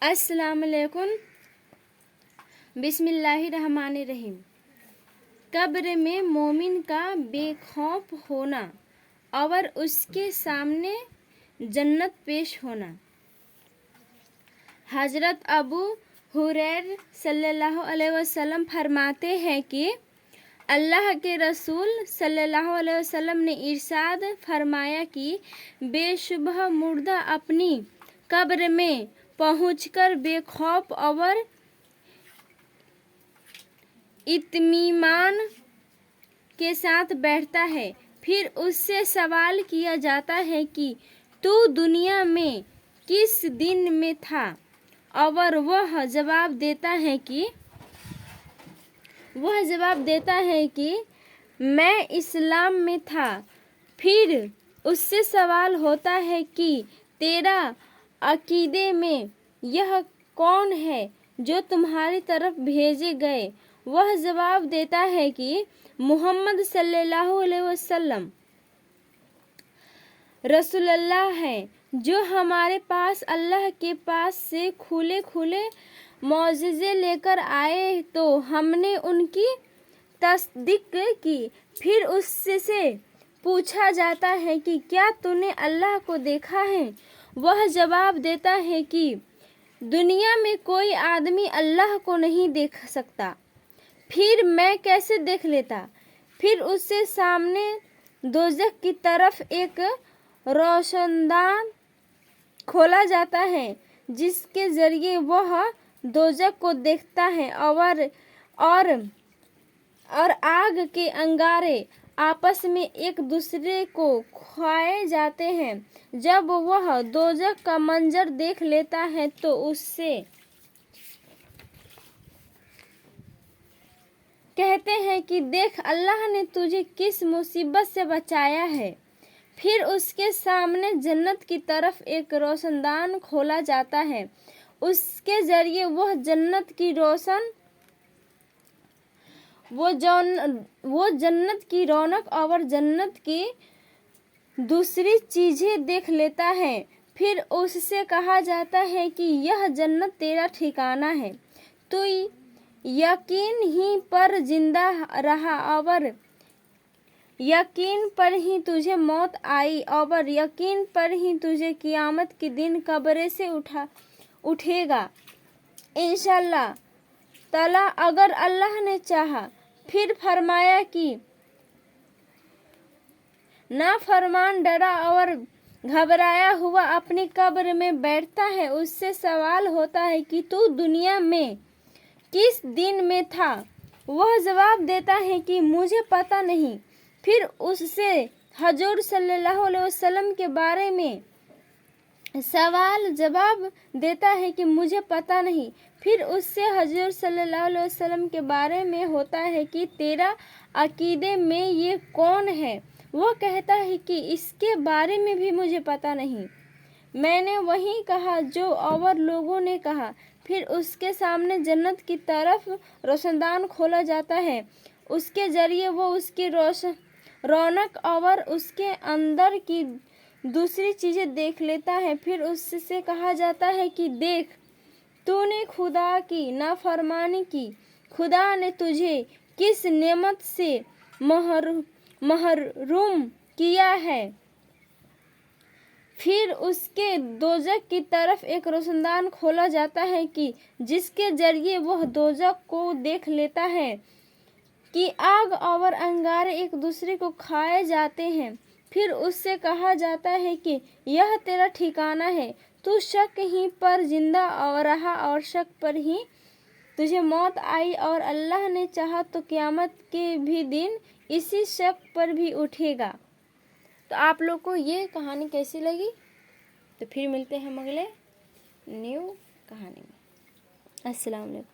अस्सलाम वालेकुम। बिस्मिल्लाहिर्रहमानिर्रहीम। कब्र में मोमिन का बेखौफ होना और उसके सामने जन्नत पेश होना। हज़रत अबू हुरैरा सल्लल्लाहु अलैहि वसल्लम फरमाते हैं कि अल्लाह के रसूल सल्लल्लाहु अलैहि वसल्लम ने इरशाद फरमाया कि बेशुबह मुर्दा अपनी कब्र में पहुंचकर बेखौफ और इत्मीनान के साथ बैठता है। फिर उससे सवाल किया जाता है कि तू दुनिया में किस दिन में था, और वह जवाब देता है कि मैं इस्लाम में था। फिर उससे सवाल होता है कि तेरा अकीदे में यह कौन है जो तुम्हारी तरफ भेजे गए। वह जवाब देता है कि मोहम्मद सल्लल्लाहु अलैहि वसल्लम रसूलुल्लाह है, जो हमारे पास अल्लाह के पास से खुले खुले मौजिज़े लेकर आए, तो हमने उनकी तस्दीक की। फिर उससे पूछा जाता है कि क्या तूने अल्लाह को देखा है। वह जवाब देता है कि दुनिया में कोई आदमी अल्लाह को नहीं देख सकता, फिर मैं कैसे देख लेता। फिर उसके सामने दोज़ख की तरफ एक रोशनदान खोला जाता है, जिसके जरिए वह दोज़ख को देखता है और आग के अंगारे आपस में एक दूसरे को खाए जाते हैं। जब वह दोज़ख का मंजर देख लेता है तो उससे कहते हैं कि देख अल्लाह ने तुझे किस मुसीबत से बचाया है। फिर उसके सामने जन्नत की तरफ एक रोशनदान खोला जाता है, उसके जरिए वह जन्नत की रौनक और जन्नत की दूसरी चीजें देख लेता है। फिर उससे कहा जाता है कि यह जन्नत तेरा ठिकाना है, तू यकीन ही पर जिंदा रहा और यकीन पर ही तुझे मौत आई और यकीन पर ही तुझे क़यामत के दिन कब्र से उठेगा इंशाअल्लाह ताला, अगर अल्लाह ने चाहा। फिर फरमाया कि नाफरमान डरा और घबराया हुआ अपनी कब्र में बैठता है। उससे सवाल होता है कि तू दुनिया में किस दिन में था। वह जवाब देता है कि मुझे पता नहीं। फिर उससे हजूर सल्लल्लाहु अलैहि वसल्लम के बारे में सवाल जवाब देता है कि मुझे पता नहीं। फिर उससे हजूर सल्लल्लाहु अलैहि वसल्लम के बारे में होता है कि तेरा अकीदे में ये कौन है। वह कहता है कि इसके बारे में भी मुझे पता नहीं, मैंने वही कहा जो और लोगों ने कहा। फिर उसके सामने जन्नत की तरफ रोशनदान खोला जाता है, उसके जरिए वो उसकी रौनक और उसके अंदर की दूसरी चीज़ें देख लेता है। फिर उससे कहा जाता है कि देख तूने खुदा की नाफरमानी की, खुदा ने तुझे किस नेमत से महरूम किया है। फिर उसके दोज़ख की तरफ एक रोशनदान खोला जाता है कि जिसके जरिए वह दोज़ख को देख लेता है कि आग और अंगारे एक दूसरे को खाए जाते हैं। फिर उससे कहा जाता है कि यह तेरा ठिकाना है, तू शक ही पर जिंदा रहा और शक पर ही तुझे मौत आई, और अल्लाह ने चाहा तो क़यामत के भी दिन इसी शक पर भी उठेगा। तो आप लोग को ये कहानी कैसी लगी? तो फिर मिलते हैं अगले न्यू कहानी में। अस्सलाम वालेकुम।